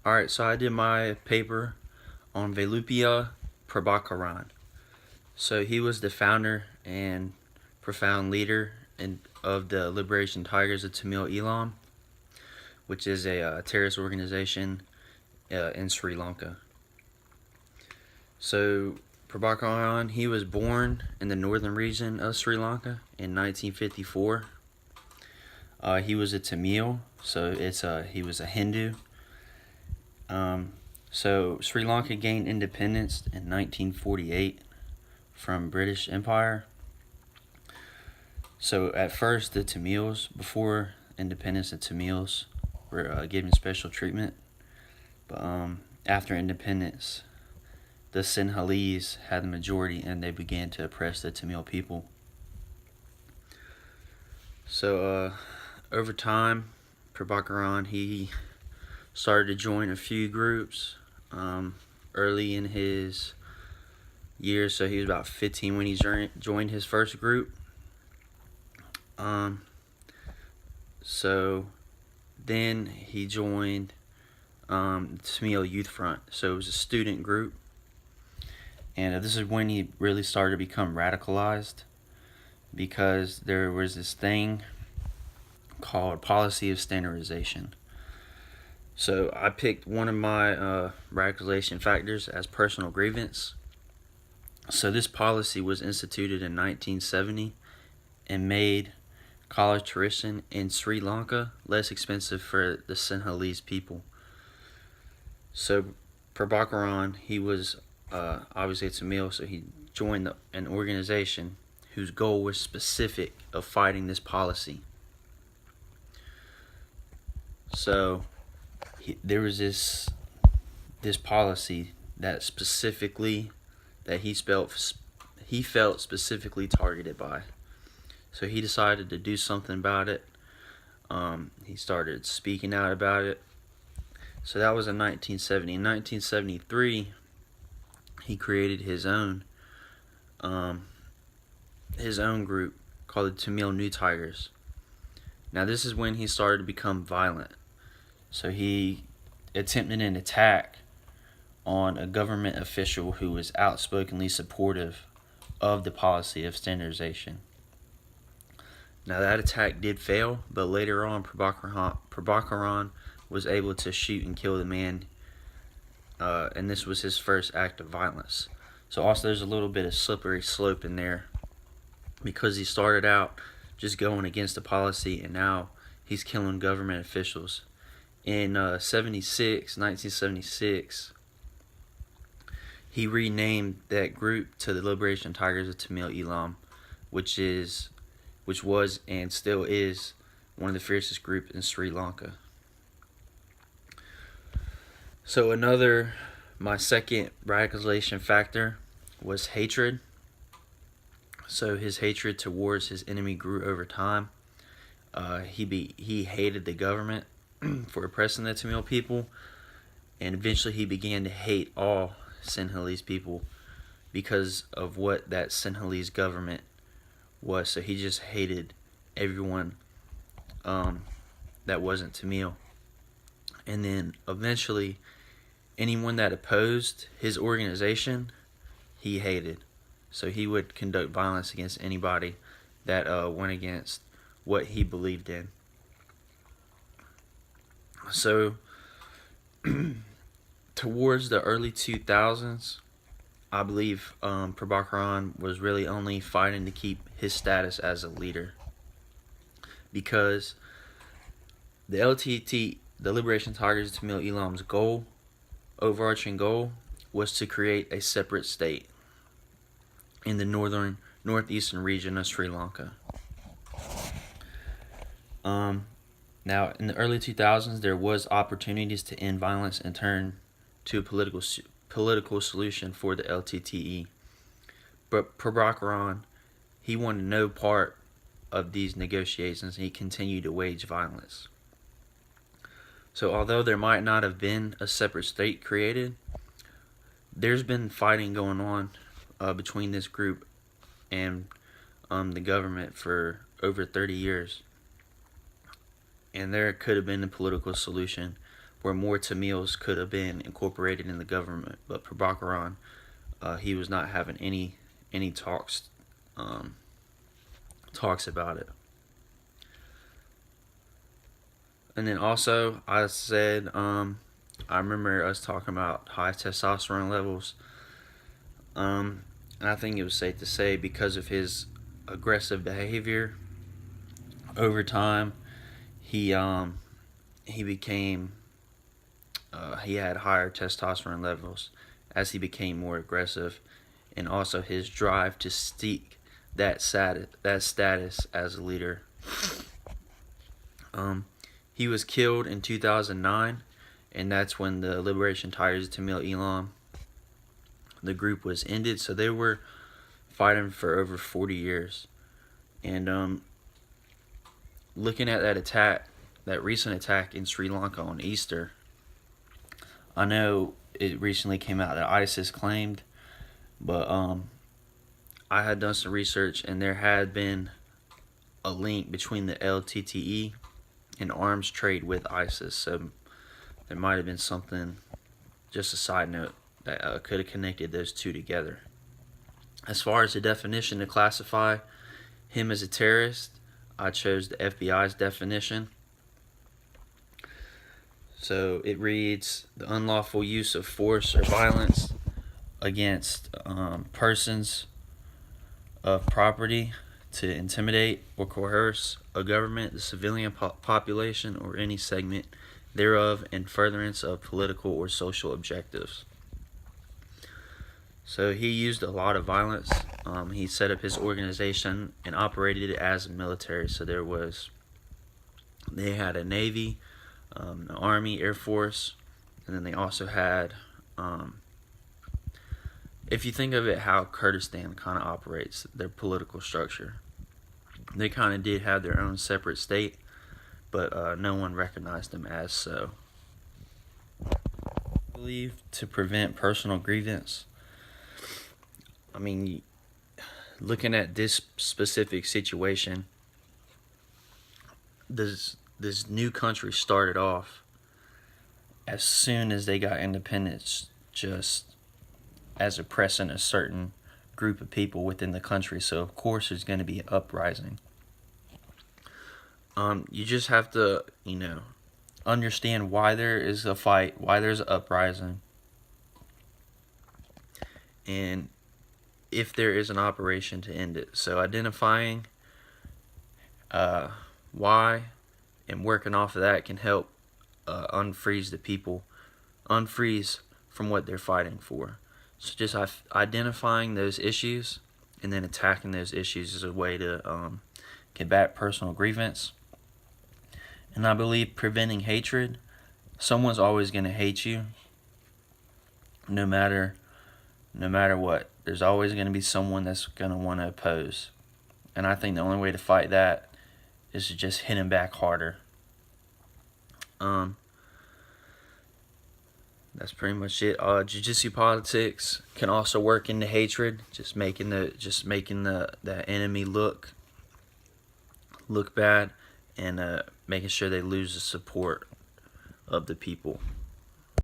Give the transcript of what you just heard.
Alright, so I did my paper on Velupillai Prabhakaran. So he was the founder and profound leader of the Liberation Tigers of Tamil Eelam, which is a terrorist organization in Sri Lanka. So Prabhakaran, he was born in the northern region of Sri Lanka in 1954. He was a Tamil, so he was a Hindu. So Sri Lanka gained independence in 1948 from British Empire. So at first the Tamils, before independence, the Tamils were given special treatment. But after independence, the Sinhalese had the majority and they began to oppress the Tamil people. So over time, Prabhakaran, he started to join a few groups early in his years. So he was about 15 when he joined his first group. So then he joined Tamil Youth Front. So it was a student group. And this is when he really started to become radicalized, because there was this thing called policy of standardization. So I picked one of my radicalization factors as personal grievance. So this policy was instituted in 1970 and made college tuition in Sri Lanka less expensive for the Sinhalese people. So Prabhakaran, he was obviously a Tamil, so he joined an organization whose goal was specific of fighting this policy. So there was this policy that he felt specifically targeted by. So he decided to do something about it. He started speaking out about it. So that was in 1970. In 1973, he created his own group called the Tamil New Tigers. Now this is when he started to become violent. So he attempted an attack on a government official who was outspokenly supportive of the policy of standardization. Now that attack did fail, but later on Prabhakaran was able to shoot and kill the man, and this was his first act of violence. So also there's a little bit of slippery slope in there, because he started out just going against the policy, and now he's killing government officials. In 1976, he renamed that group to the Liberation Tigers of Tamil Eelam, which was and still is one of the fiercest groups in Sri Lanka. So my second radicalization factor was hatred. So his hatred towards his enemy grew over time. He hated the government for oppressing the Tamil people, and eventually he began to hate all Sinhalese people because of what that Sinhalese government was. So he just hated everyone that wasn't Tamil. And then eventually anyone that opposed his organization, he hated. So he would conduct violence against anybody that went against what he believed in. So towards the early 2000s, I believe Prabhakaran was really only fighting to keep his status as a leader, because the LTT, the Liberation Tigers of Tamil Eelam's overarching goal, was to create a separate state in the northeastern region of Sri Lanka. Now, in the early 2000s, there was opportunities to end violence and turn to a political solution for the LTTE. But Prabhakaran, he wanted no part of these negotiations, and he continued to wage violence. So although there might not have been a separate state created, there's been fighting going on between this group and the government for over 30 years. And there could have been a political solution where more Tamils could have been incorporated in the government. But Prabhakaran, he was not having any talks about it. And then also, I said, I remember us talking about high testosterone levels. And I think it was safe to say, because of his aggressive behavior, over time, he became he had higher testosterone levels as he became more aggressive, and also his drive to seek that status as a leader. He was killed in 2009, and that's when the Liberation Tigers of Tamil Eelam, the group, was ended. So they were fighting for over 40 years. And looking at that attack, that recent attack in Sri Lanka on Easter, I know it recently came out that ISIS claimed, but I had done some research, and there had been a link between the LTTE and arms trade with ISIS. So there might have been something, just a side note, that could have connected those two together. As far as the definition to classify him as a terrorist, I chose the FBI's definition. So it reads: the unlawful use of force or violence against persons of property to intimidate or coerce a government, the civilian population, or any segment thereof in furtherance of political or social objectives. So he used a lot of violence. He set up his organization and operated it as a military. So they had a Navy, an Army, Air Force, and then they also had, if you think of it how Kurdistan kind of operates, their political structure, they kind of did have their own separate state, but no one recognized them as so. I believe to prevent personal grievance, I mean, looking at this specific situation, this new country started off as soon as they got independence, just as oppressing a certain group of people within the country. So of course there's going to be an uprising. You just have to, understand why there is a fight, why there's an uprising, and if there is an operation to end it. So identifying why and working off of that can help unfreeze the people, unfreeze from what they're fighting for. So just identifying those issues and then attacking those issues is a way to combat personal grievance. And I believe preventing hatred. Someone's always going to hate you, no matter what. There's always going to be someone that's going to want to oppose. And I think the only way to fight that is to just hit him back harder. That's pretty much it. Jiu-jitsu politics can also work into hatred, just making the enemy look bad, and making sure they lose the support of the people.